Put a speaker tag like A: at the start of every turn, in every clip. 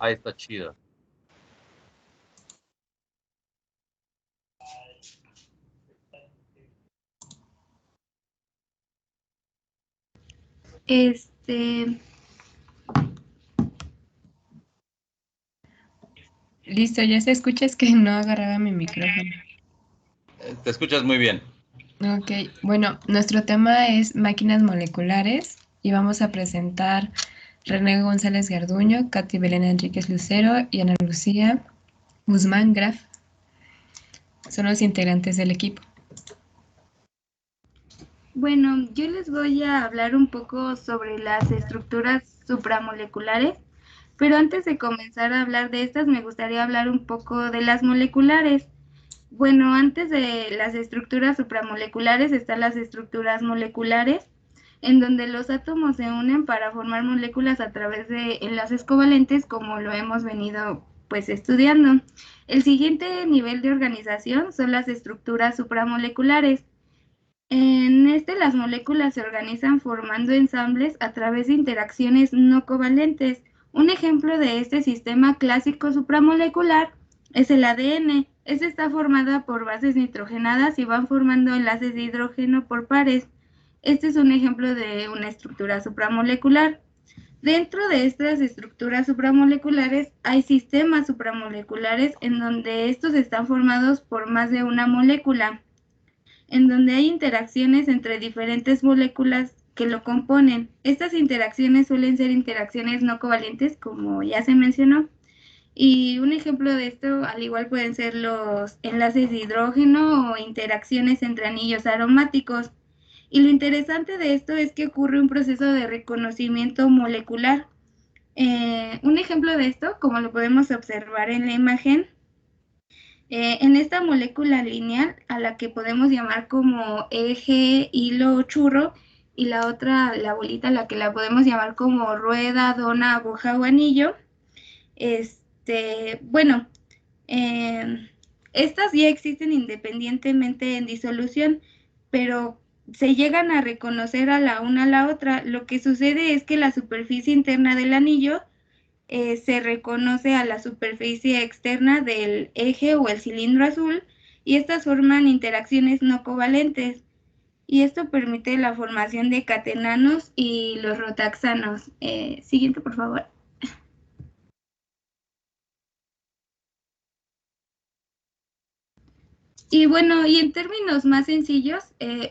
A: Ahí está chido.
B: Listo, ya se escucha, es que no agarraba mi micrófono.
A: Te escuchas muy bien.
B: Ok, bueno, nuestro tema es máquinas moleculares y vamos a presentar René González Garduño, Katy Belén Enríquez Lucero y Ana Lucía Guzmán Graf. Son los integrantes del equipo.
C: Bueno, yo les voy a hablar un poco sobre las estructuras supramoleculares, pero antes de comenzar a hablar de estas, me gustaría hablar un poco de las moleculares. Bueno, antes de las estructuras supramoleculares están las estructuras moleculares, en donde los átomos se unen para formar moléculas a través de enlaces covalentes, como lo hemos venido pues estudiando. El siguiente nivel de organización son las estructuras supramoleculares. En las moléculas se organizan formando ensambles a través de interacciones no covalentes. Un ejemplo de este sistema clásico supramolecular es el ADN. Este está formada por bases nitrogenadas y van formando enlaces de hidrógeno por pares. Este es un ejemplo de una estructura supramolecular. Dentro de estas estructuras supramoleculares hay sistemas supramoleculares en donde estos están formados por más de una molécula, en donde hay interacciones entre diferentes moléculas que lo componen. Estas interacciones suelen ser interacciones no covalentes, como ya se mencionó, y un ejemplo de esto, al igual pueden ser los enlaces de hidrógeno o interacciones entre anillos aromáticos. Y lo interesante de esto es que ocurre un proceso de reconocimiento molecular. Un ejemplo de esto, como lo podemos observar en la imagen, en esta molécula lineal, a la que podemos llamar como eje, hilo, churro, y la otra, la bolita, a la que la podemos llamar como rueda, dona, aguja o anillo. Bueno, estas ya existen independientemente en disolución, pero se llegan a reconocer a la una a la otra. Lo que sucede es que la superficie interna del anillo se reconoce a la superficie externa del eje o el cilindro azul, y estas forman interacciones no covalentes, y esto permite la formación de catenanos y los rotaxanos. Siguiente, por favor. Y bueno, y en términos más sencillos,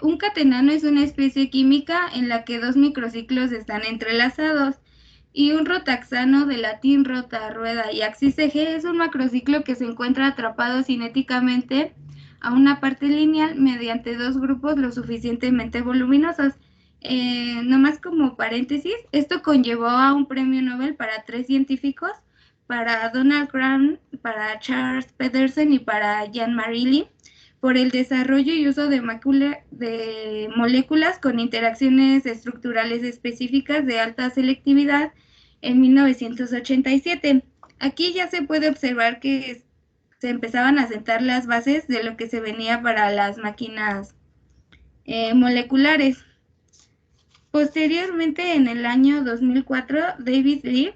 C: un catenano es una especie química en la que dos microciclos están entrelazados, y un rotaxano, de latín rota, rueda, y axis eje, es un macrociclo que se encuentra atrapado cinéticamente a una parte lineal mediante dos grupos lo suficientemente voluminosos. Nomás como paréntesis, esto conllevó a un premio Nobel para 3 científicos, para Donald Graham, para Charles Pedersen y para Jean-Marie Lee, por el desarrollo y uso de moléculas con interacciones estructurales específicas de alta selectividad en 1987. Aquí ya se puede observar que se empezaban a sentar las bases de lo que se venía para las máquinas moleculares. Posteriormente, en el año 2004, David Lee,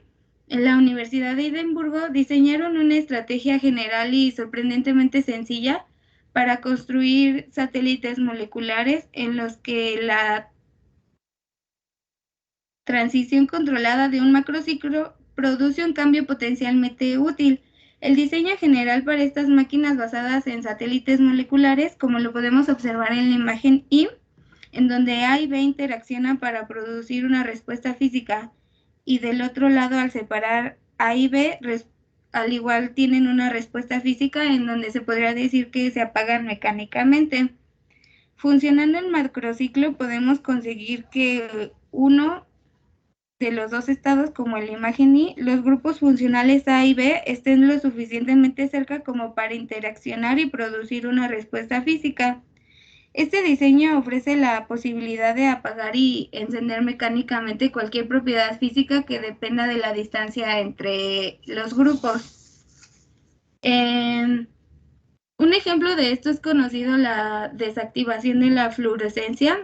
C: en la Universidad de Edimburgo, diseñaron una estrategia general y sorprendentemente sencilla para construir satélites moleculares en los que la transición controlada de un macrociclo produce un cambio potencialmente útil. El diseño general para estas máquinas basadas en satélites moleculares, como lo podemos observar en la imagen I, en donde A y B interaccionan para producir una respuesta física, y del otro lado, al separar A y B, al igual tienen una respuesta física en donde se podría decir que se apagan mecánicamente. Funcionando el macrociclo, podemos conseguir que uno de los dos estados, como en la imagen I, los grupos funcionales A y B estén lo suficientemente cerca como para interaccionar y producir una respuesta física. Este diseño ofrece la posibilidad de apagar y encender mecánicamente cualquier propiedad física que dependa de la distancia entre los grupos. Un ejemplo de esto es conocido la desactivación de la fluorescencia.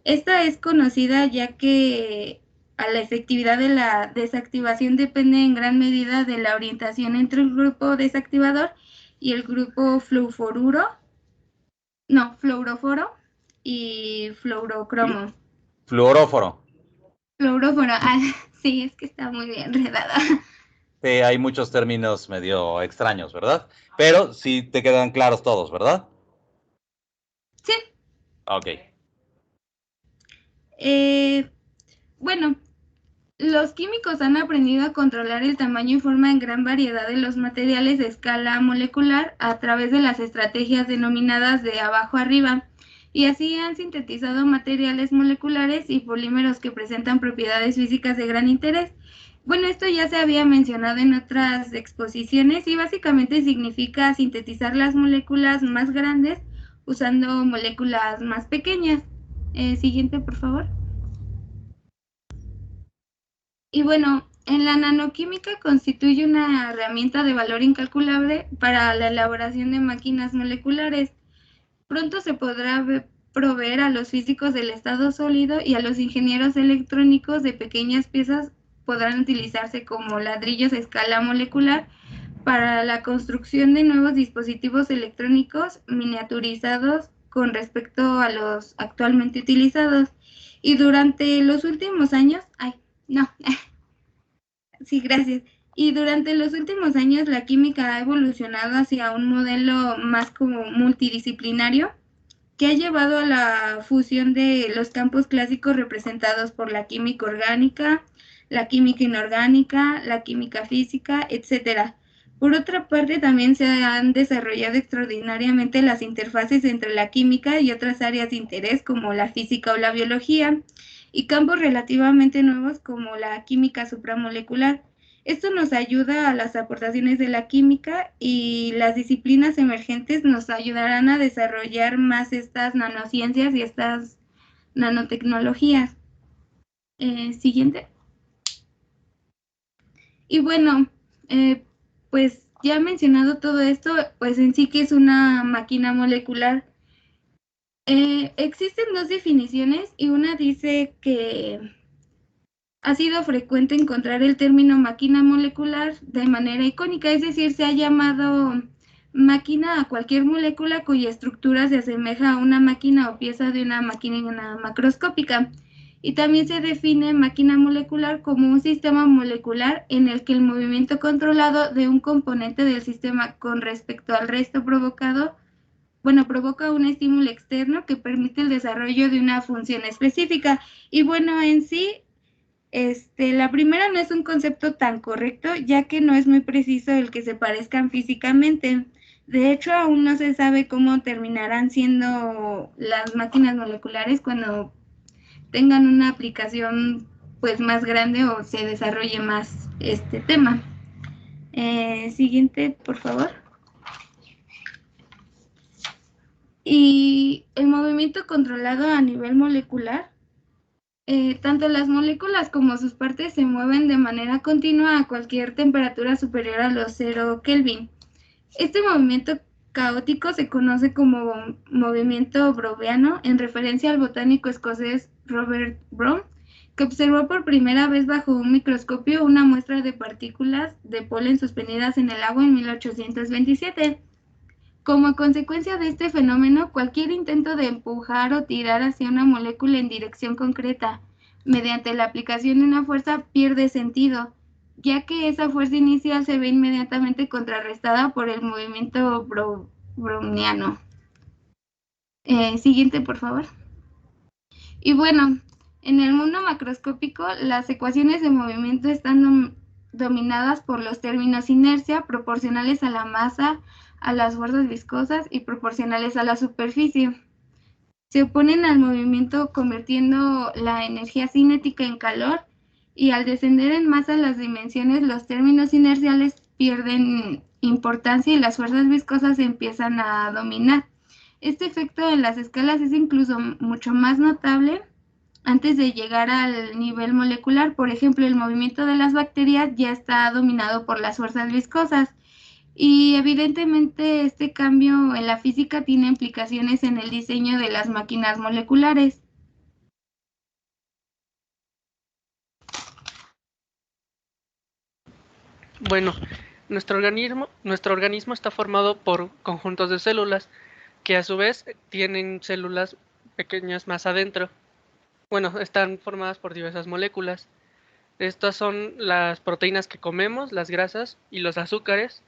C: Esta es conocida ya que a la efectividad de la desactivación depende en gran medida de la orientación entre el grupo desactivador y el grupo fluoroforo y fluorocromo.
A: Fluoróforo.
C: Fluoróforo, sí, es que está muy bien enredada.
A: Sí, hay muchos términos medio extraños, ¿verdad? Pero sí te quedan claros todos, ¿verdad?
C: Sí.
A: Ok.
C: Bueno, los químicos han aprendido a controlar el tamaño y forma en gran variedad de los materiales de escala molecular a través de las estrategias denominadas de abajo arriba, y así han sintetizado materiales moleculares y polímeros que presentan propiedades físicas de gran interés. Bueno, esto ya se había mencionado en otras exposiciones y básicamente significa sintetizar las moléculas más grandes usando moléculas más pequeñas. Siguiente, por favor. Y bueno, en la nanoquímica constituye una herramienta de valor incalculable para la elaboración de máquinas moleculares. Pronto se podrá proveer a los físicos del estado sólido y a los ingenieros electrónicos de pequeñas piezas podrán utilizarse como ladrillos a escala molecular para la construcción de nuevos dispositivos electrónicos miniaturizados con respecto a los actualmente utilizados. Y durante los últimos años, sí, gracias. Y durante los últimos años la química ha evolucionado hacia un modelo más como multidisciplinario que ha llevado a la fusión de los campos clásicos representados por la química orgánica, la química inorgánica, la química física, etcétera. Por otra parte, también se han desarrollado extraordinariamente las interfaces entre la química y otras áreas de interés como la física o la biología, y campos relativamente nuevos como la química supramolecular. Esto nos ayuda a las aportaciones de la química y las disciplinas emergentes nos ayudarán a desarrollar más estas nanociencias y estas nanotecnologías. Siguiente. Y bueno, pues ya mencionado todo esto, pues en sí que es una máquina molecular. Existen dos definiciones y una dice que ha sido frecuente encontrar el término máquina molecular de manera icónica, es decir, se ha llamado máquina a cualquier molécula cuya estructura se asemeja a una máquina o pieza de una máquina macroscópica. Y también se define máquina molecular como un sistema molecular en el que el movimiento controlado de un componente del sistema con respecto al resto provoca un estímulo externo que permite el desarrollo de una función específica. Y bueno, en sí, la primera no es un concepto tan correcto, ya que no es muy preciso el que se parezcan físicamente. De hecho, aún no se sabe cómo terminarán siendo las máquinas moleculares cuando tengan una aplicación pues más grande o se desarrolle más este tema. Siguiente, por favor. Y el movimiento controlado a nivel molecular. Tanto las moléculas como sus partes se mueven de manera continua a cualquier temperatura superior a los 0 Kelvin. Este movimiento caótico se conoce como movimiento browniano, en referencia al botánico escocés Robert Brown, que observó por primera vez bajo un microscopio una muestra de partículas de polen suspendidas en el agua en 1827. Como consecuencia de este fenómeno, cualquier intento de empujar o tirar hacia una molécula en dirección concreta mediante la aplicación de una fuerza pierde sentido, ya que esa fuerza inicial se ve inmediatamente contrarrestada por el movimiento browniano. Siguiente, por favor. Y bueno, en el mundo macroscópico, las ecuaciones de movimiento están dominadas por los términos inercia, proporcionales a la masa, a las fuerzas viscosas y proporcionales a la superficie. Se oponen al movimiento convirtiendo la energía cinética en calor, y al descender en masa las dimensiones, los términos inerciales pierden importancia y las fuerzas viscosas empiezan a dominar. Este efecto en las escalas es incluso mucho más notable antes de llegar al nivel molecular. Por ejemplo, el movimiento de las bacterias ya está dominado por las fuerzas viscosas. Y evidentemente este cambio en la física tiene implicaciones en el diseño de las máquinas moleculares.
D: Bueno, nuestro organismo está formado por conjuntos de células que a su vez tienen células pequeñas más adentro. Bueno, están formadas por diversas moléculas. Estas son las proteínas que comemos, las grasas y los azúcares,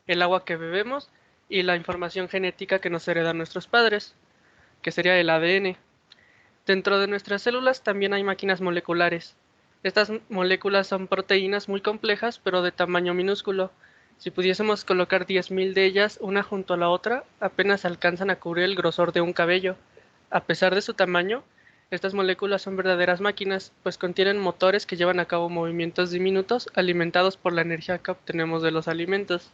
D: el agua que bebemos y la información genética que nos heredan nuestros padres, que sería el ADN. Dentro de nuestras células también hay máquinas moleculares. Estas moléculas son proteínas muy complejas, pero de tamaño minúsculo. Si pudiésemos colocar 10.000 de ellas una junto a la otra, apenas alcanzan a cubrir el grosor de un cabello. A pesar de su tamaño, estas moléculas son verdaderas máquinas, pues contienen motores que llevan a cabo movimientos diminutos alimentados por la energía que obtenemos de los alimentos.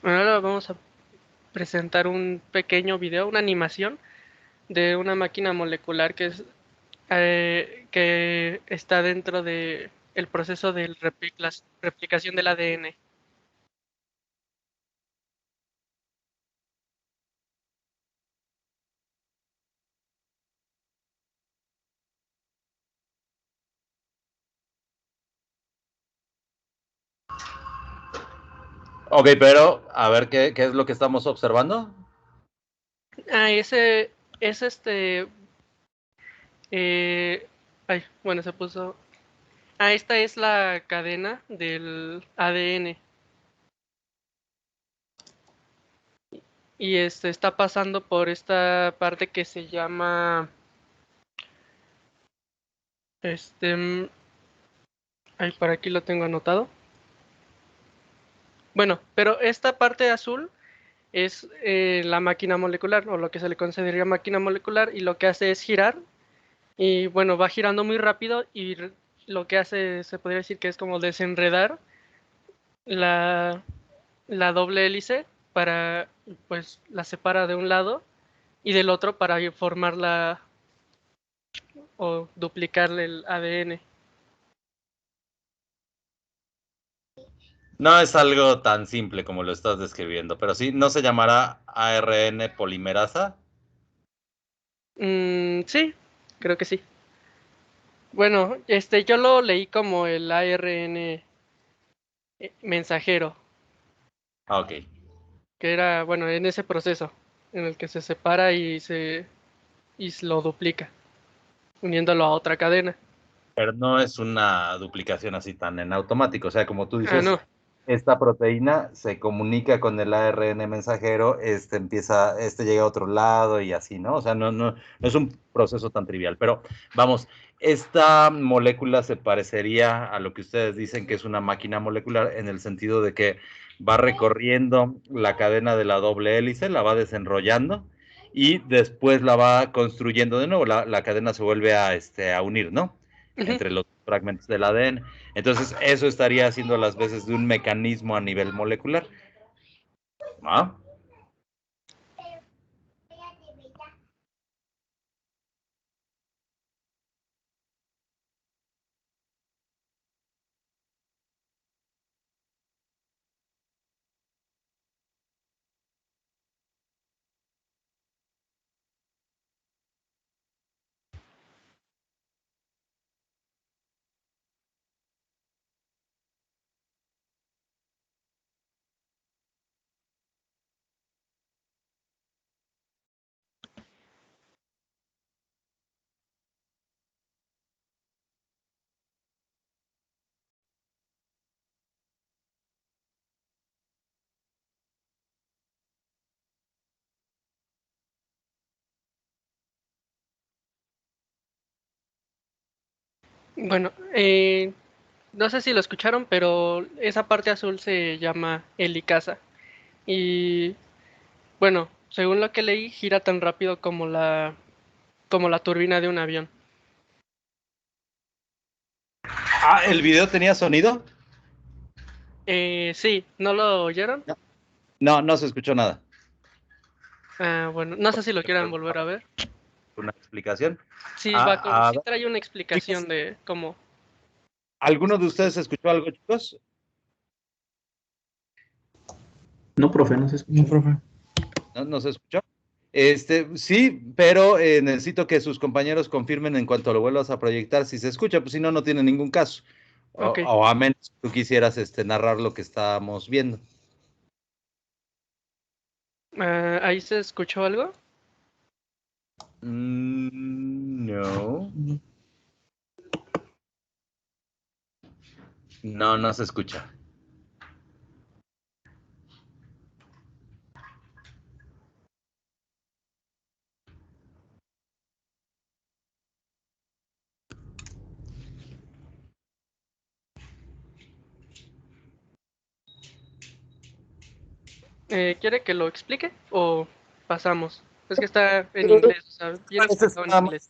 D: Ahora vamos a presentar un pequeño video, una animación de una máquina molecular que está dentro de el proceso de replicación del ADN.
A: Ok, pero a ver qué es lo que estamos observando.
D: Ese es bueno, se puso. Esta es la cadena del ADN. Y está pasando por esta parte que se llama. Por aquí lo tengo anotado. Bueno, pero esta parte azul es la máquina molecular, o lo que se le consideraría máquina molecular, y lo que hace es girar. Y bueno, va girando muy rápido y lo que hace, se podría decir que es como desenredar la doble hélice para, pues, la separa de un lado y del otro para formarla o duplicarle el ADN.
A: No es algo tan simple como lo estás describiendo, pero sí, ¿no se llamará ARN polimerasa?
D: Sí, creo que sí. Bueno, yo lo leí como el ARN mensajero,
A: Ok.
D: que era, bueno, en ese proceso en el que se separa y lo duplica, uniéndolo a otra cadena.
A: Pero no es una duplicación así tan en automático. O sea, como tú dices,
D: No.
A: esta proteína se comunica con el ARN mensajero, llega a otro lado y así, ¿no? O sea, no es un proceso tan trivial. Pero vamos, esta molécula se parecería a lo que ustedes dicen que es una máquina molecular en el sentido de que va recorriendo la cadena de la doble hélice, la va desenrollando y después la va construyendo de nuevo. La cadena se vuelve a unir, ¿no? Entre los fragmentos del ADN. Entonces, eso estaría haciendo las veces de un mecanismo a nivel molecular. ¿Ah?
D: Bueno, no sé si lo escucharon, pero esa parte azul se llama helicasa. Y bueno, según lo que leí, gira tan rápido como la turbina de un avión.
A: ¿El video tenía sonido?
D: Sí, ¿no lo oyeron?
A: No se escuchó nada.
D: Bueno, no sé si lo quieran volver a ver.
A: ¿Una explicación?
D: Sí, sí
A: ver,
D: trae una explicación
A: chicos,
D: de cómo.
A: ¿alguno de ustedes escuchó algo, chicos?
E: No, profe, no se escuchó.
A: ¿No se escuchó? Sí, pero necesito que sus compañeros confirmen en cuanto lo vuelvas a proyectar si se escucha, pues si no, no tiene ningún caso.
D: Ok.
A: O a menos que tú quisieras narrar lo que estábamos viendo.
D: ¿Ahí se escuchó algo?
A: No. No, no se escucha.
D: ¿Quiere que lo explique o pasamos? Es que está en inglés, o sea, bien explicado en inglés.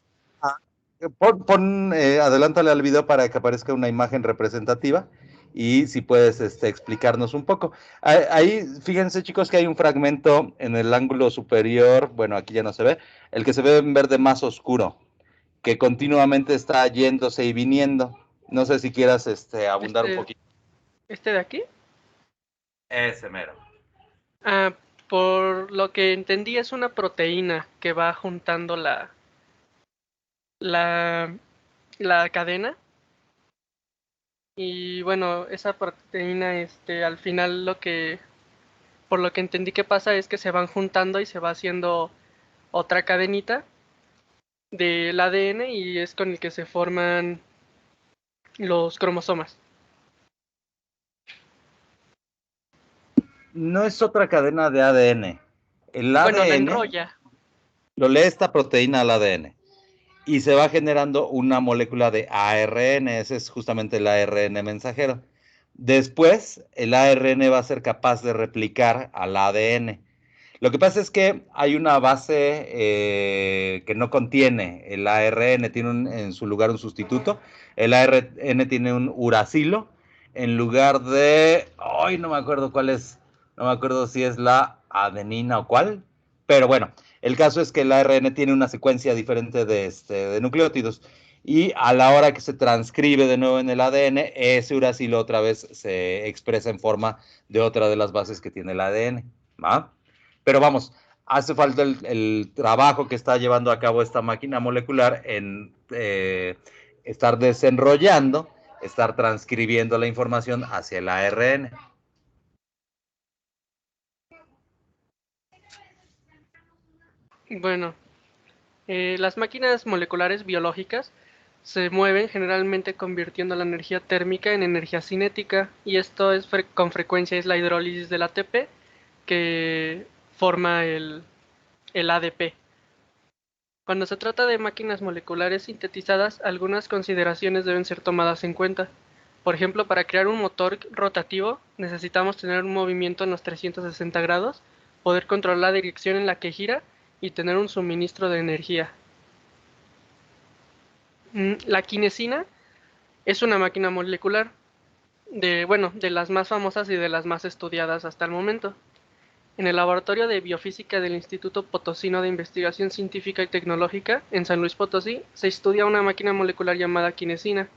A: Adelántale al video para que aparezca una imagen representativa y si puedes explicarnos un poco. Ahí, fíjense chicos que hay un fragmento en el ángulo superior, bueno, aquí ya no se ve, el que se ve en verde más oscuro, que continuamente está yéndose y viniendo. No sé si quieras abundar un poquito.
D: ¿Este de aquí?
A: Ese mero.
D: Por lo que entendí es una proteína que va juntando la cadena. Y bueno, esa proteína, al final por lo que entendí que pasa es que se van juntando y se va haciendo otra cadenita del ADN y es con el que se forman los cromosomas.
A: No es otra cadena de ADN. El
D: Bueno, la
A: ADN
D: enrolla.
A: lo lee esta proteína al ADN y se va generando una molécula de ARN, ese es justamente el ARN mensajero. Después, el ARN va a ser capaz de replicar al ADN. Lo que pasa es que hay una base que no contiene el ARN, tiene en su lugar un sustituto. El ARN tiene un uracilo en lugar de, ay, no me acuerdo cuál es, no me acuerdo si es la adenina o cuál, pero bueno, el caso es que el ARN tiene una secuencia diferente de nucleótidos y a la hora que se transcribe de nuevo en el ADN, ese uracilo otra vez se expresa en forma de otra de las bases que tiene el ADN, ¿va? Pero vamos, hace falta el trabajo que está llevando a cabo esta máquina molecular en estar desenrollando, estar transcribiendo la información hacia el ARN.
D: Bueno, las máquinas moleculares biológicas se mueven generalmente convirtiendo la energía térmica en energía cinética y esto es con frecuencia es la hidrólisis del ATP que forma el ADP. Cuando se trata de máquinas moleculares sintetizadas, algunas consideraciones deben ser tomadas en cuenta. Por ejemplo, para crear un motor rotativo necesitamos tener un movimiento en los 360 grados, poder controlar la dirección en la que gira y tener un suministro de energía. La kinesina es una máquina molecular de las más famosas y de las más estudiadas hasta el momento. En el Laboratorio de Biofísica del Instituto Potosino de Investigación Científica y Tecnológica, en San Luis Potosí, se estudia una máquina molecular llamada kinesina.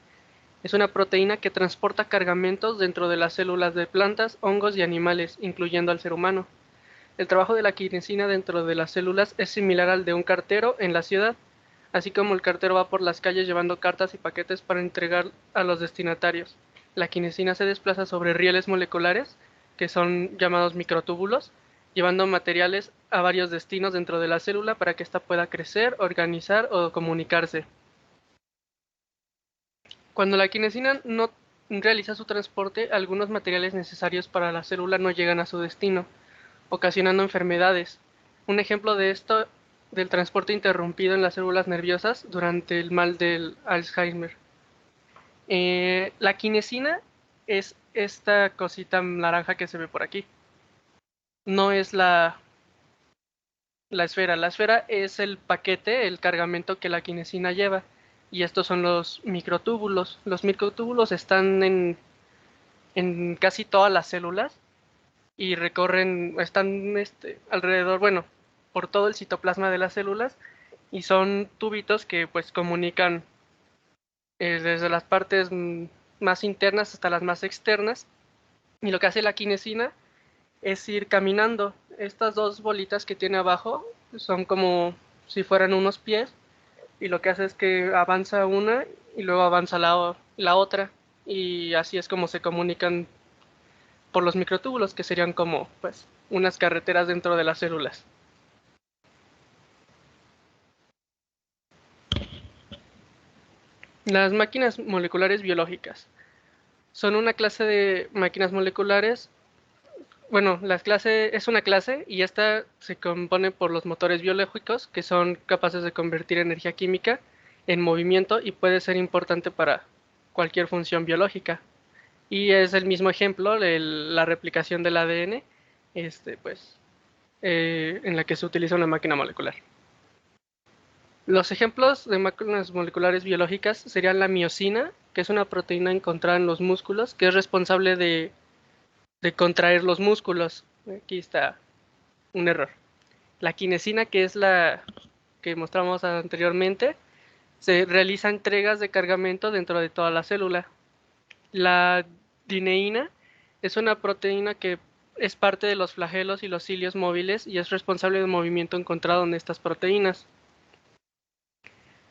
D: Es una proteína que transporta cargamentos dentro de las células de plantas, hongos y animales, incluyendo al ser humano. El trabajo de la kinesina dentro de las células es similar al de un cartero en la ciudad, así como el cartero va por las calles llevando cartas y paquetes para entregar a los destinatarios. La kinesina se desplaza sobre rieles moleculares, que son llamados microtúbulos, llevando materiales a varios destinos dentro de la célula para que ésta pueda crecer, organizar o comunicarse. Cuando la kinesina no realiza su transporte, algunos materiales necesarios para la célula no llegan a su destino, ocasionando enfermedades. Un ejemplo de esto del transporte interrumpido en las células nerviosas durante el mal del Alzheimer. La kinesina es esta cosita naranja que se ve por aquí. No es la esfera. La esfera es el paquete, el cargamento que la kinesina lleva. Y estos son los microtúbulos. Los microtúbulos están en casi todas las células y están alrededor, bueno, por todo el citoplasma de las células y son tubitos que pues comunican desde las partes más internas hasta las más externas. Y lo que hace la kinesina es ir caminando. Estas dos bolitas que tiene abajo son como si fueran unos pies, y lo que hace es que avanza una y luego avanza la otra, y así es como se comunican por los microtúbulos, que serían como pues unas carreteras dentro de las células. Las máquinas moleculares biológicas son una clase de máquinas moleculares. Bueno, la clase es una clase y esta se compone por los motores biológicos, que son capaces de convertir energía química en movimiento y puede ser importante para cualquier función biológica. Y es el mismo ejemplo de la replicación del ADN, pues, en la que se utiliza una máquina molecular. Los ejemplos de máquinas moleculares biológicas serían la miosina, que es una proteína encontrada en los músculos, que es responsable de contraer los músculos. Aquí está un error. La quinesina, que es la que mostramos anteriormente, se realiza entregas de cargamento dentro de toda la célula. La dineína es una proteína que es parte de los flagelos y los cilios móviles y es responsable del movimiento encontrado en estas proteínas.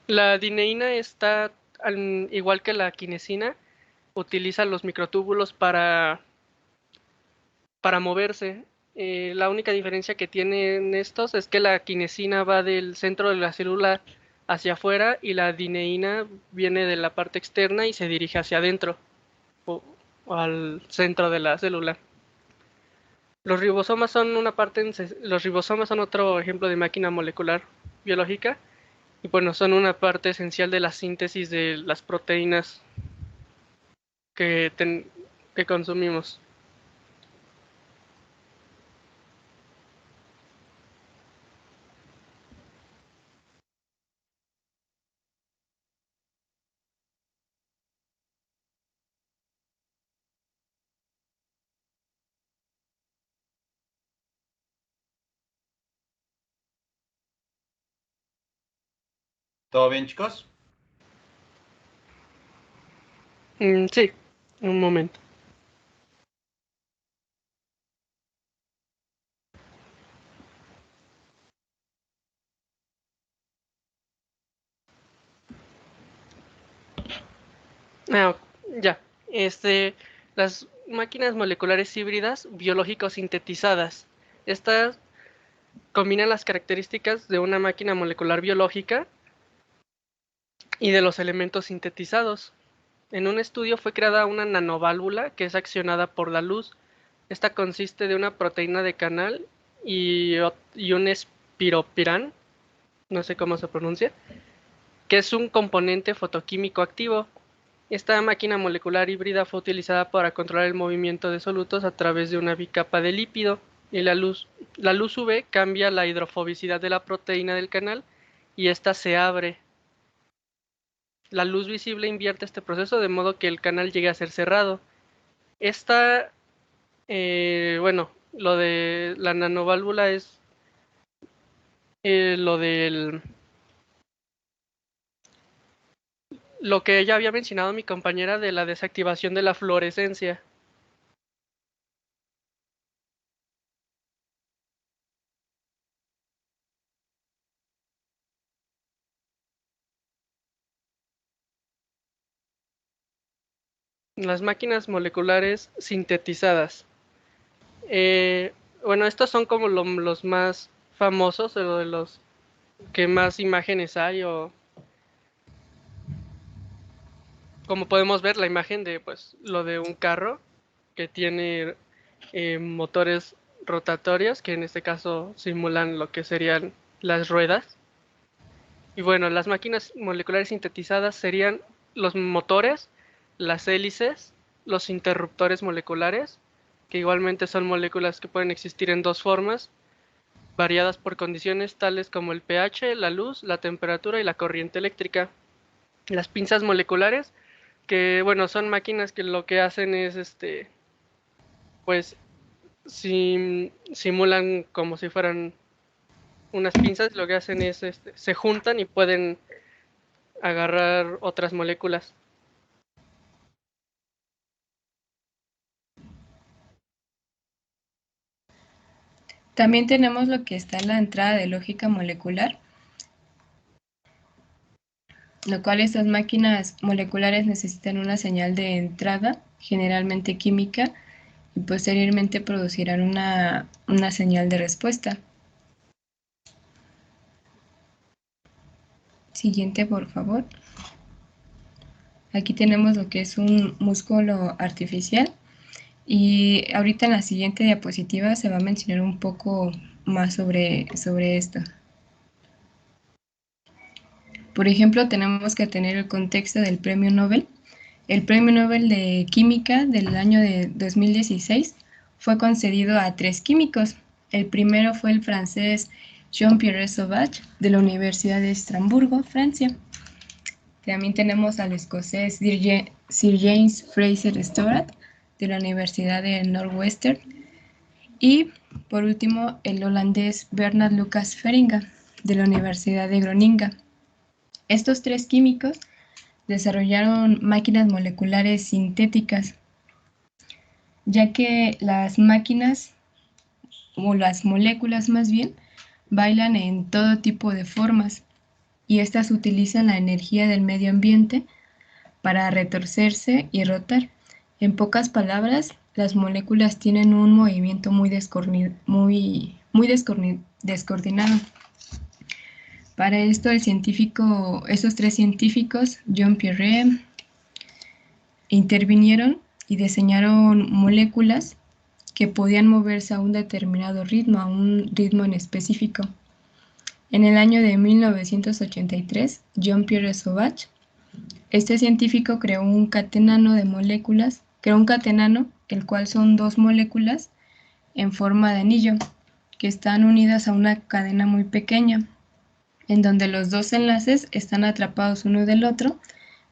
D: La dineína está, igual que la quinesina, utiliza los microtúbulos para moverse. La única diferencia que tienen estos es que la quinesina va del centro de la célula hacia afuera y la dineína viene de la parte externa y se dirige hacia adentro o al centro de la célula. Los ribosomas son los ribosomas son otro ejemplo de máquina molecular biológica y bueno, son una parte esencial de la síntesis de las proteínas que, que consumimos.
A: ¿Todo bien, chicos?
D: Sí, un momento. Ah, ya. Las máquinas moleculares híbridas biológicos sintetizadas. Estas combinan las características de una máquina molecular biológica y de los elementos sintetizados. En un estudio fue creada una nanoválvula que es accionada por la luz. Esta consiste de una proteína de canal y un espiropirán, no sé cómo se pronuncia, que es un componente fotoquímico activo. Esta máquina molecular híbrida fue utilizada para controlar el movimiento de solutos a través de una bicapa de lípido, y la luz UV cambia la hidrofobicidad de la proteína del canal y ésta se abre. La luz visible invierte este proceso de modo que el canal llegue a ser cerrado. Esta, bueno, lo de la nanoválvula es lo del lo que ya había mencionado mi compañera de la desactivación de la fluorescencia. Las máquinas moleculares sintetizadas. Bueno, estos son como los más famosos, o de los que más imágenes hay, o como podemos ver la imagen de pues lo de un carro que tiene motores rotatorios, que en este caso simulan lo que serían las ruedas. Y bueno, las máquinas moleculares sintetizadas serían los motores, las hélices, los interruptores moleculares, que igualmente son moléculas que pueden existir en dos formas, variadas por condiciones tales como el pH, la luz, la temperatura y la corriente eléctrica. Las pinzas moleculares, que bueno, son máquinas que lo que hacen es pues simulan como si fueran unas pinzas, lo que hacen es se juntan y pueden agarrar otras moléculas.
B: También tenemos lo que está en la entrada de lógica molecular, lo cual estas máquinas moleculares necesitan una señal de entrada, generalmente química, y posteriormente producirán una señal de respuesta. Siguiente, por favor. Aquí tenemos lo que es un músculo artificial y ahorita en la siguiente diapositiva se va a mencionar un poco más sobre esto. Por ejemplo, tenemos que tener el contexto del premio Nobel. El premio Nobel de Química del año de 2016 fue concedido a 3 químicos. El primero fue el francés Jean-Pierre Sauvage de la Universidad de Estrasburgo, Francia. También tenemos al escocés Sir James Fraser Storrat de la Universidad de Northwestern. Y por último, el holandés Bernard Lucas Feringa de la Universidad de Groninga. Estos 3 químicos desarrollaron máquinas moleculares sintéticas, ya que las máquinas, o las moléculas más bien, bailan en todo tipo de formas y estas utilizan la energía del medio ambiente para retorcerse y rotar. En pocas palabras, las moléculas tienen un movimiento muy descoordinado. Para esto, estos 3 científicos, Jean-Pierre, intervinieron y diseñaron moléculas que podían moverse a un determinado ritmo, a un ritmo en específico. En el año de 1983, Jean-Pierre Sauvage, este científico creó un catenano de moléculas, el cual son 2 moléculas en forma de anillo, que están unidas a una cadena muy pequeña, en donde los 2 enlaces están atrapados uno del otro,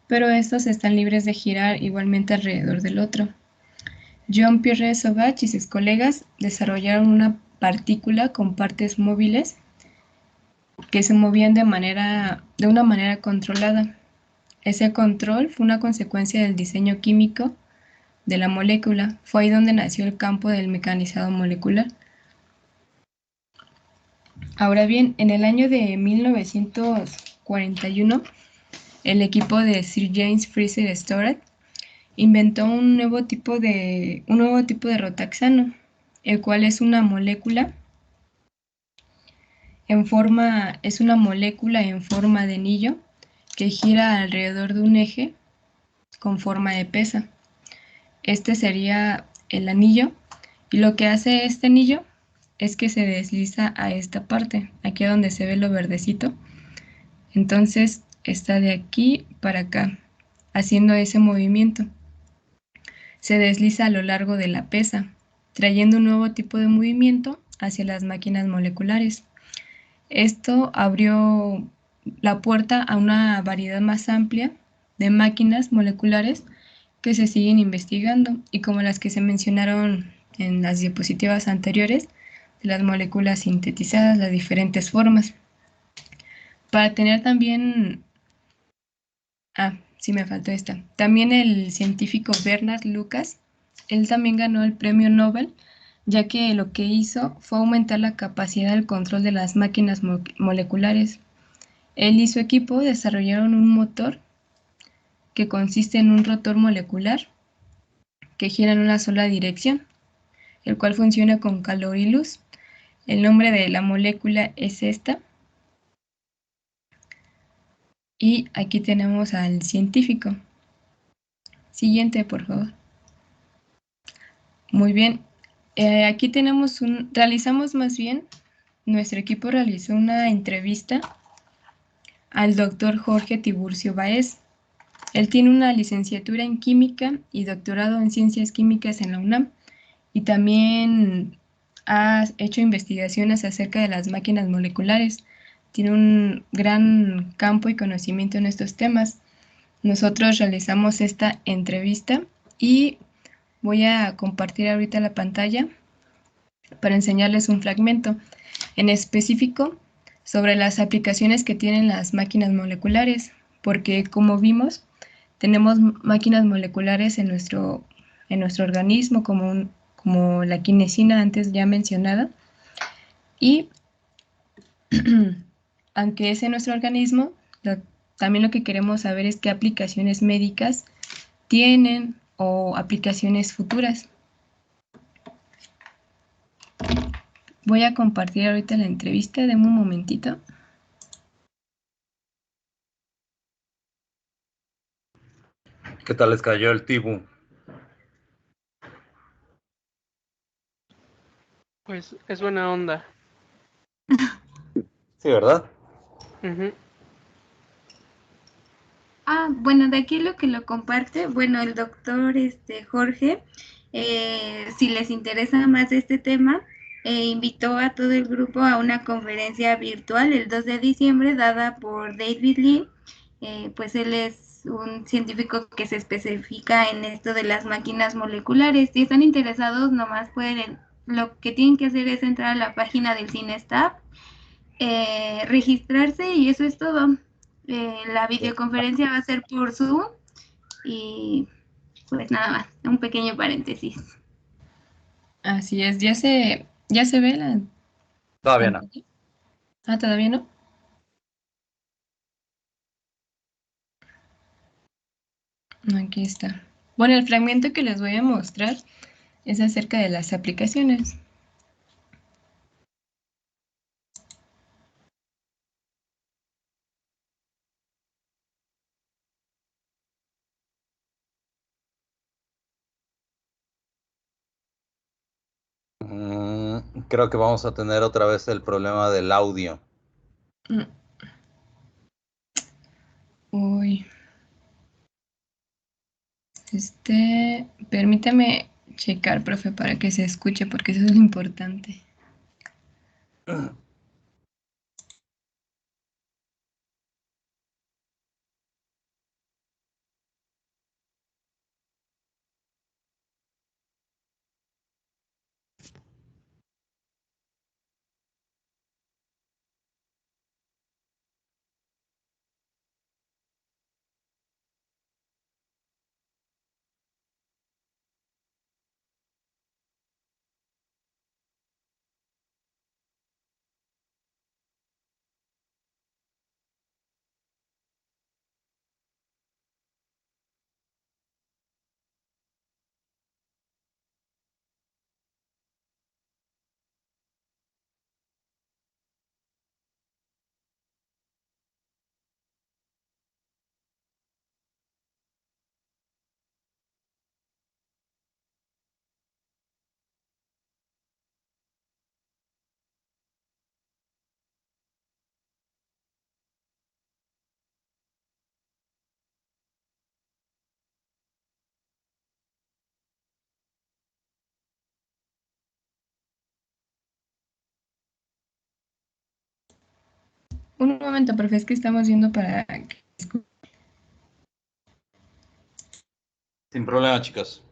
B: pero estos están libres de girar igualmente alrededor del otro. Jean-Pierre Sauvage y sus colegas desarrollaron una partícula con partes móviles que se movían de una manera controlada. Ese control fue una consecuencia del diseño químico de la molécula. Fue ahí donde nació el campo del mecanizado molecular. Ahora bien, en el año de 1941, el equipo de Sir James Fraser Storrat inventó un nuevo tipo de rotaxano, el cual es una molécula en forma de anillo que gira alrededor de un eje con forma de pesa. Este sería el anillo, y lo que hace este anillo es que se desliza a esta parte, aquí donde se ve lo verdecito. Entonces está de aquí para acá, haciendo ese movimiento. Se desliza a lo largo de la pesa, trayendo un nuevo tipo de movimiento hacia las máquinas moleculares. Esto abrió la puerta a una variedad más amplia de máquinas moleculares que se siguen investigando, y como las que se mencionaron en las diapositivas anteriores, de las moléculas sintetizadas, las diferentes formas. Para tener también... sí me faltó esta. También el científico Bernard Lucas, él también ganó el premio Nobel, ya que lo que hizo fue aumentar la capacidad del control de las máquinas moleculares. Él y su equipo desarrollaron un motor que consiste en un rotor molecular que gira en una sola dirección, el cual funciona con calor y luz. El nombre de la molécula es esta. Y aquí tenemos al científico. Siguiente, por favor. Muy bien. Aquí nuestro equipo realizó una entrevista al doctor Jorge Tiburcio Báez. Él tiene una licenciatura en química y doctorado en ciencias químicas en la UNAM, y también ha hecho investigaciones acerca de las máquinas moleculares. Tiene un gran campo y conocimiento en estos temas. Nosotros realizamos esta entrevista y voy a compartir ahorita la pantalla para enseñarles un fragmento en específico sobre las aplicaciones que tienen las máquinas moleculares, porque como vimos, tenemos máquinas moleculares en nuestro organismo, como la quinesina antes ya mencionada, Y aunque es en nuestro organismo, también lo que queremos saber es qué aplicaciones médicas tienen o aplicaciones futuras. Voy a compartir ahorita la entrevista, denme un momentito.
A: ¿Qué tal les cayó el tibu?
D: Pues es buena onda.
A: Sí, ¿verdad?
D: Ujú.
C: Bueno, de aquí lo que lo comparte, bueno, el doctor Jorge, si les interesa más de este tema, invitó a todo el grupo a una conferencia virtual el 2 de diciembre dada por David Lee. Pues él es un científico que se especifica en esto de las máquinas moleculares. Si están interesados, nomás pueden, lo que tienen que hacer es entrar a la página del CineStab, registrarse y eso es todo. La videoconferencia va a ser por Zoom y pues nada más, un pequeño paréntesis.
B: Así es, ya se ve la
A: Todavía no.
B: pantalla. Ah, ¿todavía no? Aquí está. Bueno, el fragmento que les voy a mostrar es acerca de las aplicaciones.
A: Creo que vamos a tener otra vez el problema del audio.
B: Mm. Uy. Permítame checar, profe, para que se escuche, porque eso es lo importante. Un momento, profe, es que estamos viendo para que escuche.
A: Sin problema, chicos.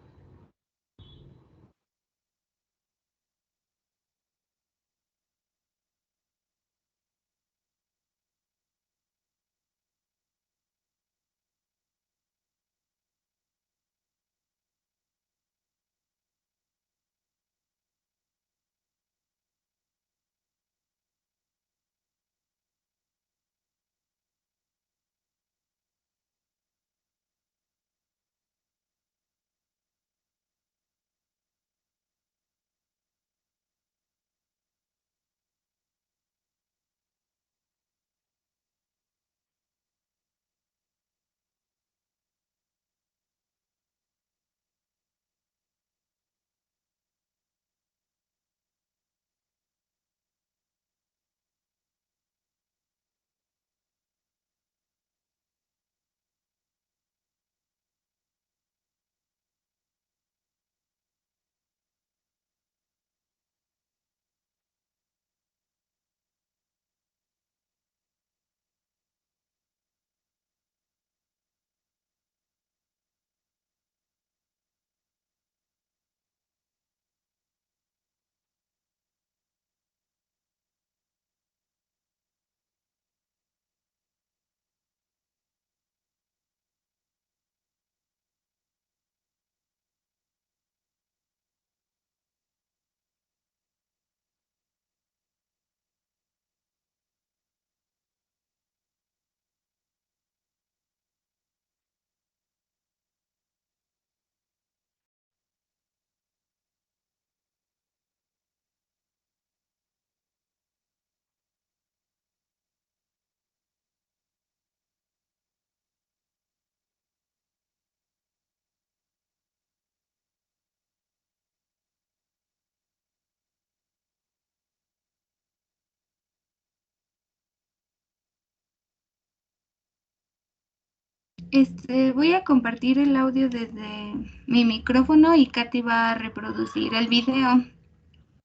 C: Voy a compartir el audio desde mi micrófono y Katy va a reproducir el video,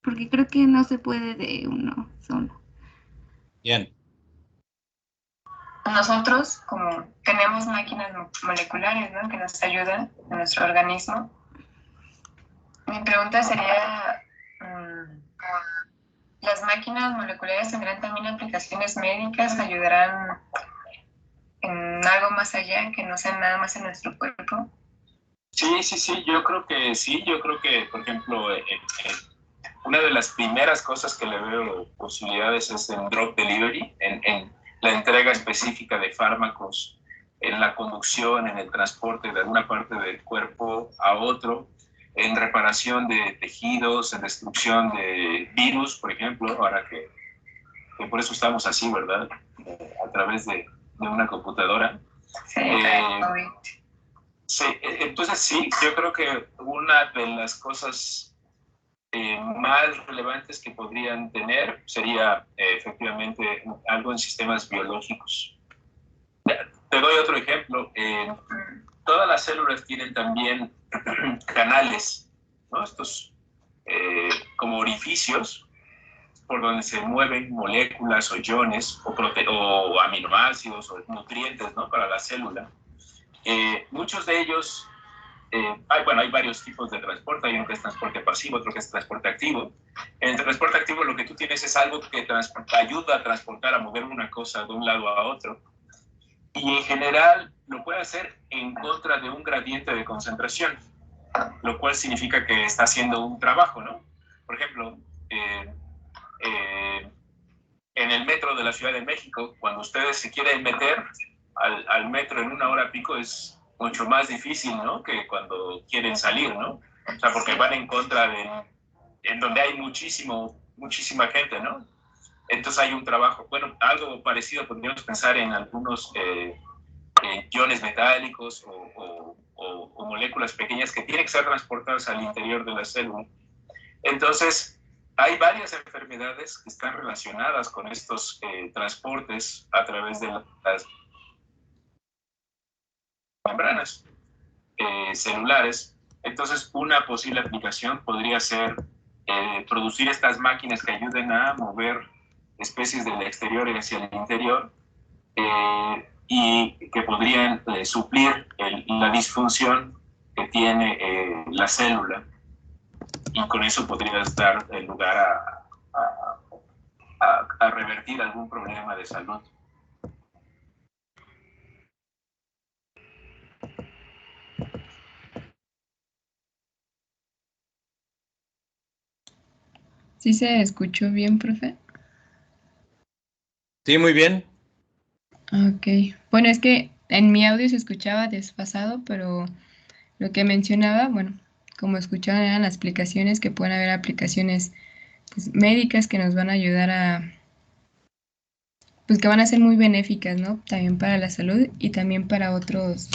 C: porque creo que no se puede de uno solo.
A: Bien.
B: Nosotros, como tenemos máquinas moleculares, ¿no?, que nos ayudan en nuestro organismo, mi pregunta sería, ¿las máquinas moleculares tendrán también aplicaciones médicas? ¿Ayudarán en algo más allá, que no sea nada más en nuestro cuerpo?
E: Sí, yo creo que sí, yo creo que, por ejemplo, una de las primeras cosas que le veo posibilidades es en drug delivery, en la entrega específica de fármacos, en la conducción, en el transporte de alguna parte del cuerpo a otro, en reparación de tejidos, en destrucción de virus, por ejemplo, ahora que por eso estamos así, ¿verdad? A través de una computadora.
B: Sí,
E: sí, entonces sí, yo creo que una de las cosas más relevantes que podrían tener sería efectivamente algo en sistemas biológicos. Te doy otro ejemplo. Todas las células tienen también canales, ¿no? Estos como orificios por donde se mueven moléculas o iones o aminoácidos o nutrientes, ¿no?, para la célula. Muchos de ellos, hay varios tipos de transporte. Hay uno que es transporte pasivo, otro que es transporte activo. En el transporte activo lo que tú tienes es algo que ayuda a transportar, a mover una cosa de un lado a otro. Y en general lo puede hacer en contra de un gradiente de concentración, lo cual significa que está haciendo un trabajo, ¿no? Por ejemplo, en el metro de la Ciudad de México, cuando ustedes se quieren meter al metro en una hora pico, es mucho más difícil, ¿no?, que cuando quieren salir, ¿no? O sea, porque van en contra en donde hay muchísima gente, ¿no? Entonces hay un trabajo, bueno, algo parecido podríamos pensar en algunos iones metálicos o moléculas pequeñas que tienen que ser transportadas al interior de la célula. Entonces, hay varias enfermedades que están relacionadas con estos transportes a través de las membranas celulares. Entonces, una posible aplicación podría ser producir estas máquinas que ayuden a mover especies del exterior hacia el interior y que podrían suplir la disfunción que tiene la célula, y con eso podrías dar lugar a revertir algún problema de salud.
B: ¿Sí se escuchó bien, profe?
A: Sí, muy bien.
B: Ok. Bueno, es que en mi audio se escuchaba desfasado, pero lo que mencionaba, bueno, como escuchaban, eran las aplicaciones, que pueden haber aplicaciones, pues, médicas, que nos van a ayudar pues que van a ser muy benéficas, ¿no? También para la salud y también para otros.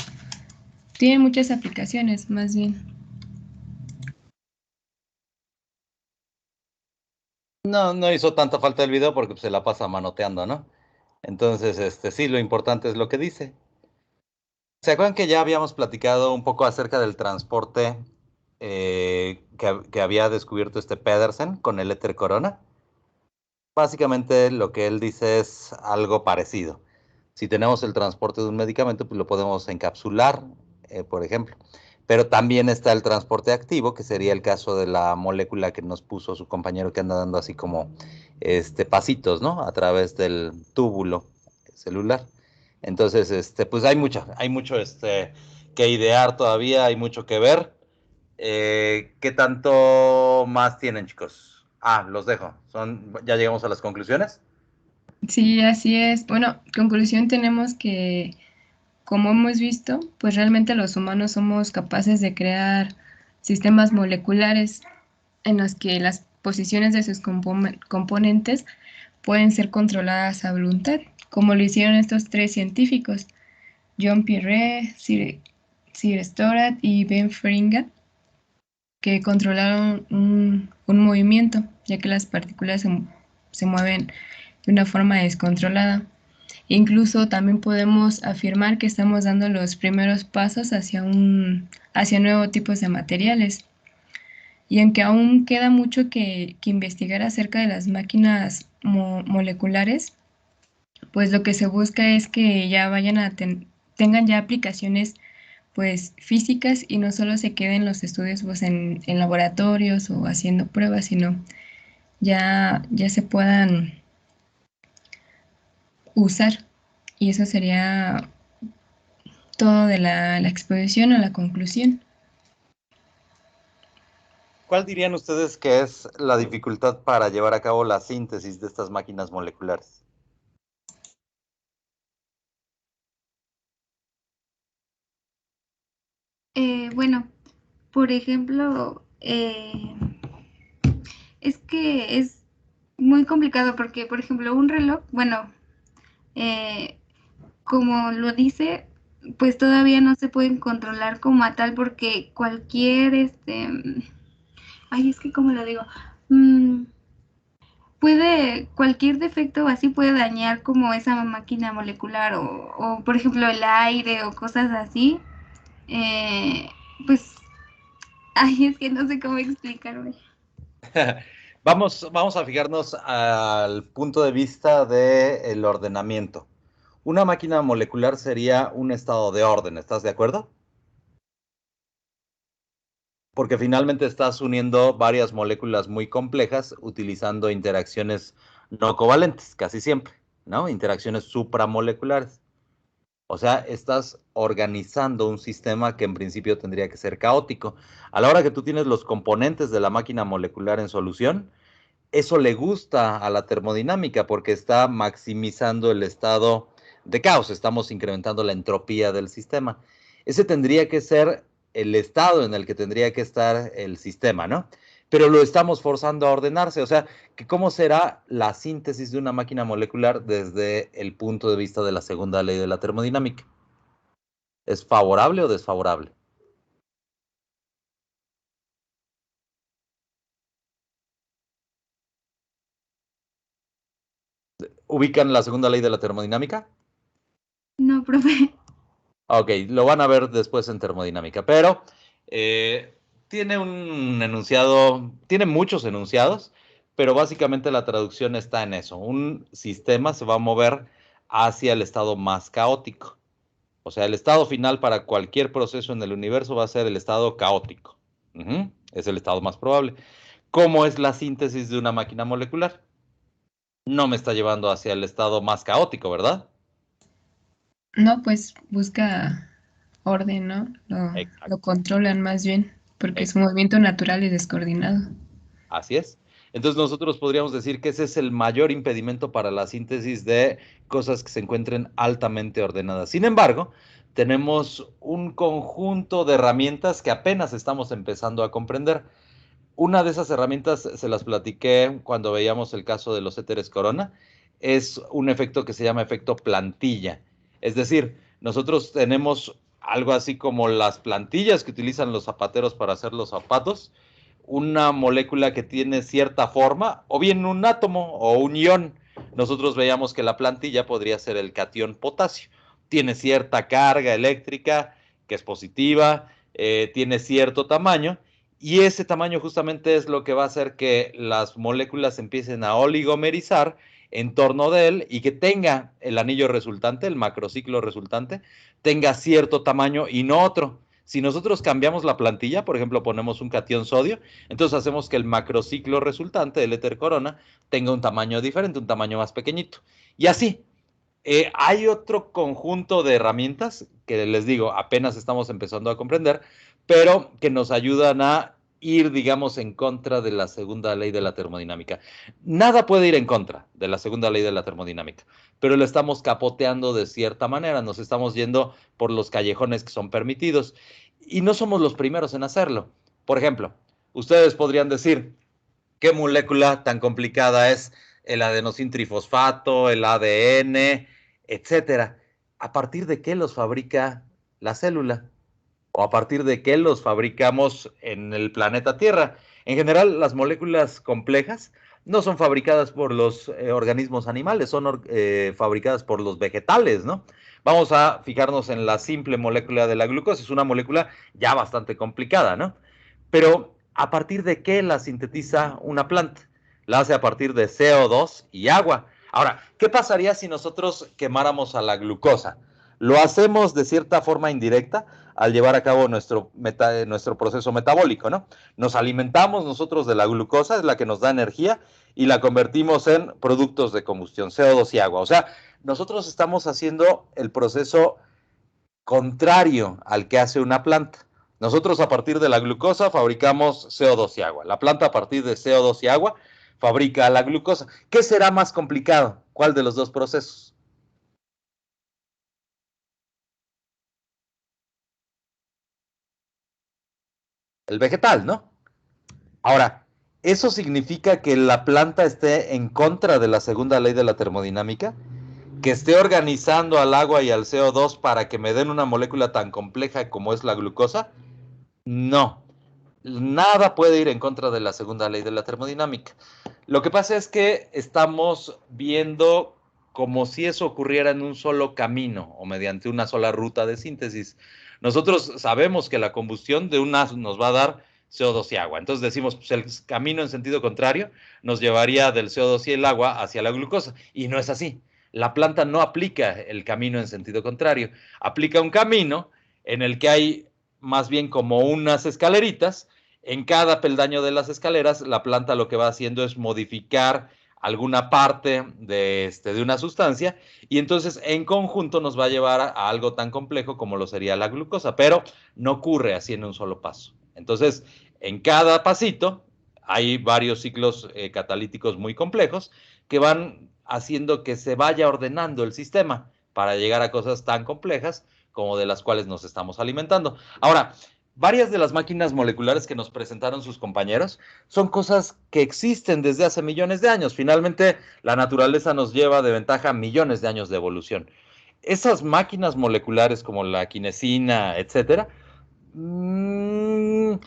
B: Tienen muchas aplicaciones, más bien.
A: No hizo tanta falta el video porque pues, se la pasa manoteando, ¿no? Entonces, sí, lo importante es lo que dice. ¿Se acuerdan que ya habíamos platicado un poco acerca del transporte que había descubierto Pedersen con el éter corona? Básicamente lo que él dice es algo parecido. Si tenemos el transporte de un medicamento, pues lo podemos encapsular, por ejemplo. Pero también está el transporte activo, que sería el caso de la molécula que nos puso su compañero, que anda dando así como pasitos, ¿no?, a través del túbulo celular. Entonces, pues hay mucho que idear todavía, hay mucho que ver. ¿Qué tanto más tienen, chicos? Los dejo. Ya llegamos a las conclusiones.
B: Sí, así es. Bueno, conclusión tenemos que, como hemos visto, pues realmente los humanos somos capaces de crear sistemas moleculares en los que las posiciones de sus componentes pueden ser controladas a voluntad, como lo hicieron estos tres científicos, John Pierre, Sir Stoddart y Ben Feringa, que controlaron un movimiento, ya que las partículas se mueven de una forma descontrolada. Incluso también podemos afirmar que estamos dando los primeros pasos hacia nuevos tipos de materiales. Y aunque aún queda mucho que investigar acerca de las máquinas moleculares, pues lo que se busca es que ya tengan ya aplicaciones pues físicas y no solo se queden los estudios pues en laboratorios o haciendo pruebas, sino ya se puedan usar. Y eso sería todo de la exposición o la conclusión.
A: ¿Cuál dirían ustedes que es la dificultad para llevar a cabo la síntesis de estas máquinas moleculares?
C: Bueno, por ejemplo, es que es muy complicado porque, por ejemplo, un reloj, bueno, como lo dice, pues todavía no se pueden controlar como a tal porque cualquier, ay, es que como lo digo, cualquier defecto así puede dañar como esa máquina molecular o por ejemplo el aire o cosas así, pues, ay, es que no sé cómo explicarme.
A: Vamos a fijarnos al punto de vista del ordenamiento. Una máquina molecular sería un estado de orden, ¿estás de acuerdo? Porque finalmente estás uniendo varias moléculas muy complejas utilizando interacciones no covalentes, casi siempre, ¿no? Interacciones supramoleculares. O sea, estás organizando un sistema que en principio tendría que ser caótico. A la hora que tú tienes los componentes de la máquina molecular en solución, eso le gusta a la termodinámica porque está maximizando el estado de caos, estamos incrementando la entropía del sistema. Ese tendría que ser el estado en el que tendría que estar el sistema, ¿no? Pero lo estamos forzando a ordenarse, o sea, que ¿cómo será la síntesis de una máquina molecular desde el punto de vista de la segunda ley de la termodinámica? ¿Es favorable o desfavorable? ¿Ubican la segunda ley de la termodinámica?
C: No, profe.
A: Ok, lo van a ver después en termodinámica, pero tiene un enunciado, tiene muchos enunciados, pero básicamente la traducción está en eso. Un sistema se va a mover hacia el estado más caótico. O sea, el estado final para cualquier proceso en el universo va a ser el estado caótico. Es el estado más probable. ¿Cómo es la síntesis de una máquina molecular? No me está llevando hacia el estado más caótico, ¿verdad?
B: No, pues busca orden, ¿no? Lo
A: Exacto.
B: controlan más bien, porque es un movimiento natural y descoordinado.
A: Así es. Entonces nosotros podríamos decir que ese es el mayor impedimento para la síntesis de cosas que se encuentren altamente ordenadas. Sin embargo, tenemos un conjunto de herramientas que apenas estamos empezando a comprender. Una de esas herramientas se las platiqué cuando veíamos el caso de los éteres corona. Es un efecto que se llama efecto plantilla. Es decir, nosotros tenemos algo así como las plantillas que utilizan los zapateros para hacer los zapatos, una molécula que tiene cierta forma, o bien un átomo o un ion. Nosotros veíamos que la plantilla podría ser el catión potasio. Tiene cierta carga eléctrica, que es positiva, tiene cierto tamaño, y ese tamaño justamente es lo que va a hacer que las moléculas empiecen a oligomerizar en torno de él y que tenga el anillo resultante, el macrociclo resultante, tenga cierto tamaño y no otro. Si nosotros cambiamos la plantilla, por ejemplo, ponemos un catión sodio, entonces hacemos que el macrociclo resultante del éter corona tenga un tamaño diferente, un tamaño más pequeñito. Y así, hay otro conjunto de herramientas que les digo, apenas estamos empezando a comprender, pero que nos ayudan a ir, digamos, en contra de la segunda ley de la termodinámica. Nada puede ir en contra de la segunda ley de la termodinámica, pero lo estamos capoteando de cierta manera, nos estamos yendo por los callejones que son permitidos y no somos los primeros en hacerlo. Por ejemplo, ustedes podrían decir, ¿qué molécula tan complicada es el adenosintrifosfato, el ADN, etcétera? ¿A partir de qué los fabrica la célula? ¿O a partir de qué los fabricamos en el planeta Tierra? En general, las moléculas complejas no son fabricadas por los organismos animales, son fabricadas por los vegetales, ¿no? Vamos a fijarnos en la simple molécula de la glucosa, es una molécula ya bastante complicada, ¿no? Pero, ¿a partir de qué la sintetiza una planta? La hace a partir de CO2 y agua. Ahora, ¿qué pasaría si nosotros quemáramos a la glucosa? Lo hacemos de cierta forma indirecta al llevar a cabo nuestro proceso metabólico, ¿no? Nos alimentamos nosotros de la glucosa, es la que nos da energía, y la convertimos en productos de combustión, CO2 y agua. O sea, nosotros estamos haciendo el proceso contrario al que hace una planta. Nosotros a partir de la glucosa fabricamos CO2 y agua. La planta a partir de CO2 y agua fabrica la glucosa. ¿Qué será más complicado? ¿Cuál de los dos procesos? El vegetal, ¿no? Ahora, ¿eso significa que la planta esté en contra de la segunda ley de la termodinámica? ¿Que esté organizando al agua y al CO2 para que me den una molécula tan compleja como es la glucosa? No. Nada puede ir en contra de la segunda ley de la termodinámica. Lo que pasa es que estamos viendo como si eso ocurriera en un solo camino o mediante una sola ruta de síntesis. Nosotros sabemos que la combustión de una nos va a dar CO2 y agua. Entonces decimos, pues el camino en sentido contrario nos llevaría del CO2 y el agua hacia la glucosa. Y no es así. La planta no aplica el camino en sentido contrario. Aplica un camino en el que hay más bien como unas escaleritas. En cada peldaño de las escaleras, la planta lo que va haciendo es modificar alguna parte de una sustancia y entonces en conjunto nos va a llevar a algo tan complejo como lo sería la glucosa, pero no ocurre así en un solo paso. Entonces, en cada pasito hay varios ciclos catalíticos muy complejos que van haciendo que se vaya ordenando el sistema para llegar a cosas tan complejas como de las cuales nos estamos alimentando. Ahora, varias de las máquinas moleculares que nos presentaron sus compañeros son cosas que existen desde hace millones de años. Finalmente, la naturaleza nos lleva de ventaja millones de años de evolución. Esas máquinas moleculares como la quinesina, etcétera, no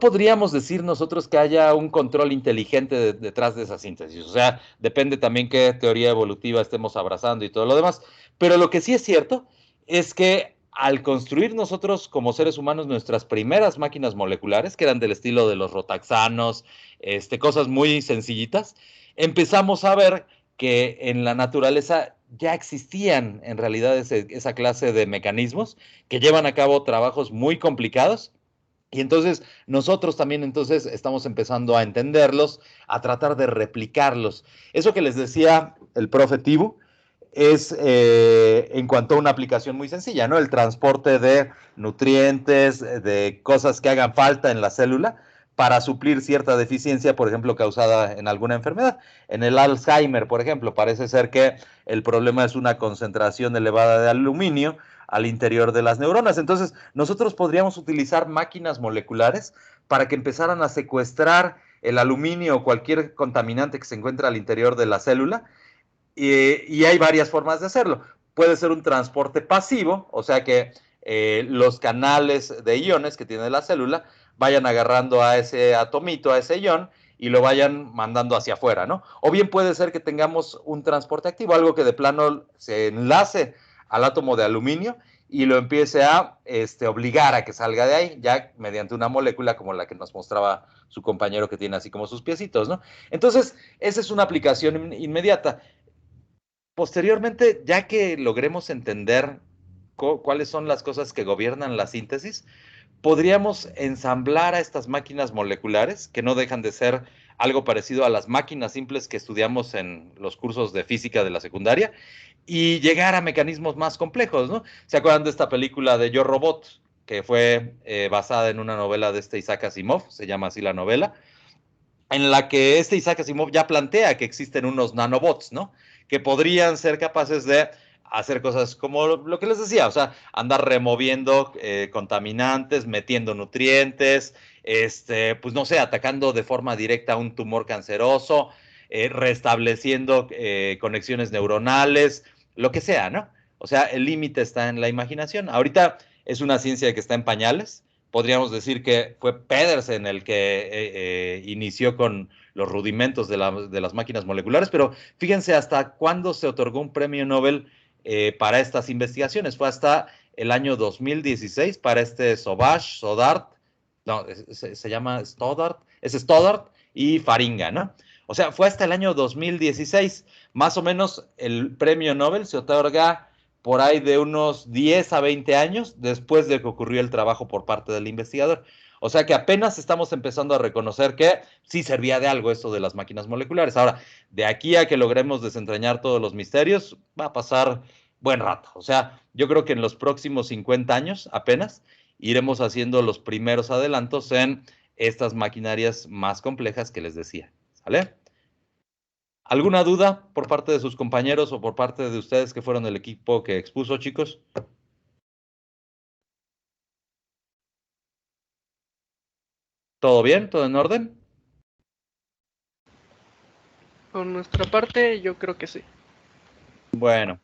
A: podríamos decir nosotros que haya un control inteligente detrás de esa síntesis. O sea, depende también qué teoría evolutiva estemos abrazando y todo lo demás. Pero lo que sí es cierto es que al construir nosotros como seres humanos nuestras primeras máquinas moleculares, que eran del estilo de los rotaxanos, cosas muy sencillitas, empezamos a ver que en la naturaleza ya existían en realidad esa clase de mecanismos que llevan a cabo trabajos muy complicados. Y entonces nosotros también entonces estamos empezando a entenderlos, a tratar de replicarlos. Eso que les decía el profe Tibu es en cuanto a una aplicación muy sencilla, ¿no? El transporte de nutrientes, de cosas que hagan falta en la célula para suplir cierta deficiencia, por ejemplo, causada en alguna enfermedad. En el Alzheimer, por ejemplo, parece ser que el problema es una concentración elevada de aluminio al interior de las neuronas. Entonces, nosotros podríamos utilizar máquinas moleculares para que empezaran a secuestrar el aluminio o cualquier contaminante que se encuentra al interior de la célula, y hay varias formas de hacerlo. Puede ser un transporte pasivo, o sea que los canales de iones que tiene la célula vayan agarrando a ese atomito, a ese ion, y lo vayan mandando hacia afuera, ¿no? O bien puede ser que tengamos un transporte activo, algo que de plano se enlace al átomo de aluminio y lo empiece a obligar a que salga de ahí, ya mediante una molécula como la que nos mostraba su compañero que tiene así como sus piecitos, ¿no? Entonces, esa es una aplicación inmediata. Posteriormente, ya que logremos entender cuáles son las cosas que gobiernan la síntesis, podríamos ensamblar a estas máquinas moleculares, que no dejan de ser algo parecido a las máquinas simples que estudiamos en los cursos de física de la secundaria, y llegar a mecanismos más complejos, ¿no? ¿Se acuerdan de esta película de Yo Robot, que fue basada en una novela de Isaac Asimov, se llama así la novela, en la que Isaac Asimov ya plantea que existen unos nanobots, ¿no? Que podrían ser capaces de hacer cosas como lo que les decía, o sea, andar removiendo contaminantes, metiendo nutrientes, pues no sé, atacando de forma directa a un tumor canceroso, restableciendo conexiones neuronales, lo que sea, ¿no? O sea, el límite está en la imaginación. Ahorita es una ciencia que está en pañales. Podríamos decir que fue Pedersen el que inició con los rudimentos de las máquinas moleculares, pero fíjense hasta cuándo se otorgó un premio Nobel para estas investigaciones. Fue hasta el año 2016 para este Stoddart, no, se llama Stoddart, es Stoddart y Faringa, ¿no? O sea, fue hasta el año 2016. Más o menos el premio Nobel se otorga por ahí de unos 10 a 20 años después de que ocurrió el trabajo por parte del investigador. O sea que apenas estamos empezando a reconocer que sí servía de algo esto de las máquinas moleculares. Ahora, de aquí a que logremos desentrañar todos los misterios, va a pasar buen rato. O sea, yo creo que en los próximos 50 años apenas iremos haciendo los primeros adelantos en estas maquinarias más complejas que les decía. ¿Sale? ¿Alguna duda por parte de sus compañeros o por parte de ustedes que fueron el equipo que expuso, chicos? ¿Todo bien? ¿Todo en orden?
D: Por nuestra parte, yo creo que sí.
A: Bueno,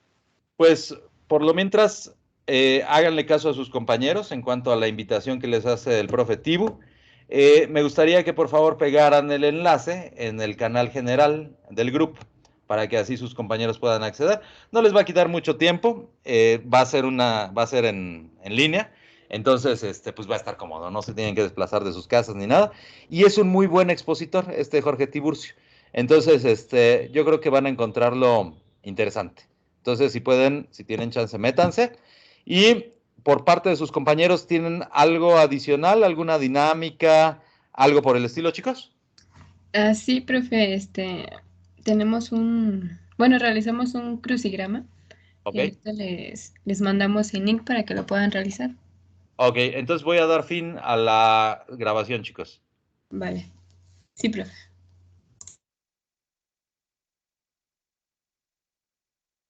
A: pues por lo mientras, háganle caso a sus compañeros en cuanto a la invitación que les hace el profe Tibu. Me gustaría que por favor pegaran el enlace en el canal general del grupo para que así sus compañeros puedan acceder. No les va a quitar mucho tiempo, va a ser en línea, entonces pues va a estar cómodo, no se tienen que desplazar de sus casas ni nada. Y es un muy buen expositor, Jorge Tiburcio. Entonces, yo creo que van a encontrarlo interesante. Entonces, si pueden, si tienen chance, métanse. Y por parte de sus compañeros, ¿tienen algo adicional, alguna dinámica, algo por el estilo, chicos?
B: Sí, profe, realizamos un crucigrama
A: Ok.
B: y ahorita les mandamos el link para que lo puedan realizar.
A: Ok, entonces voy a dar fin a la grabación, chicos.
B: Vale. Sí, profe.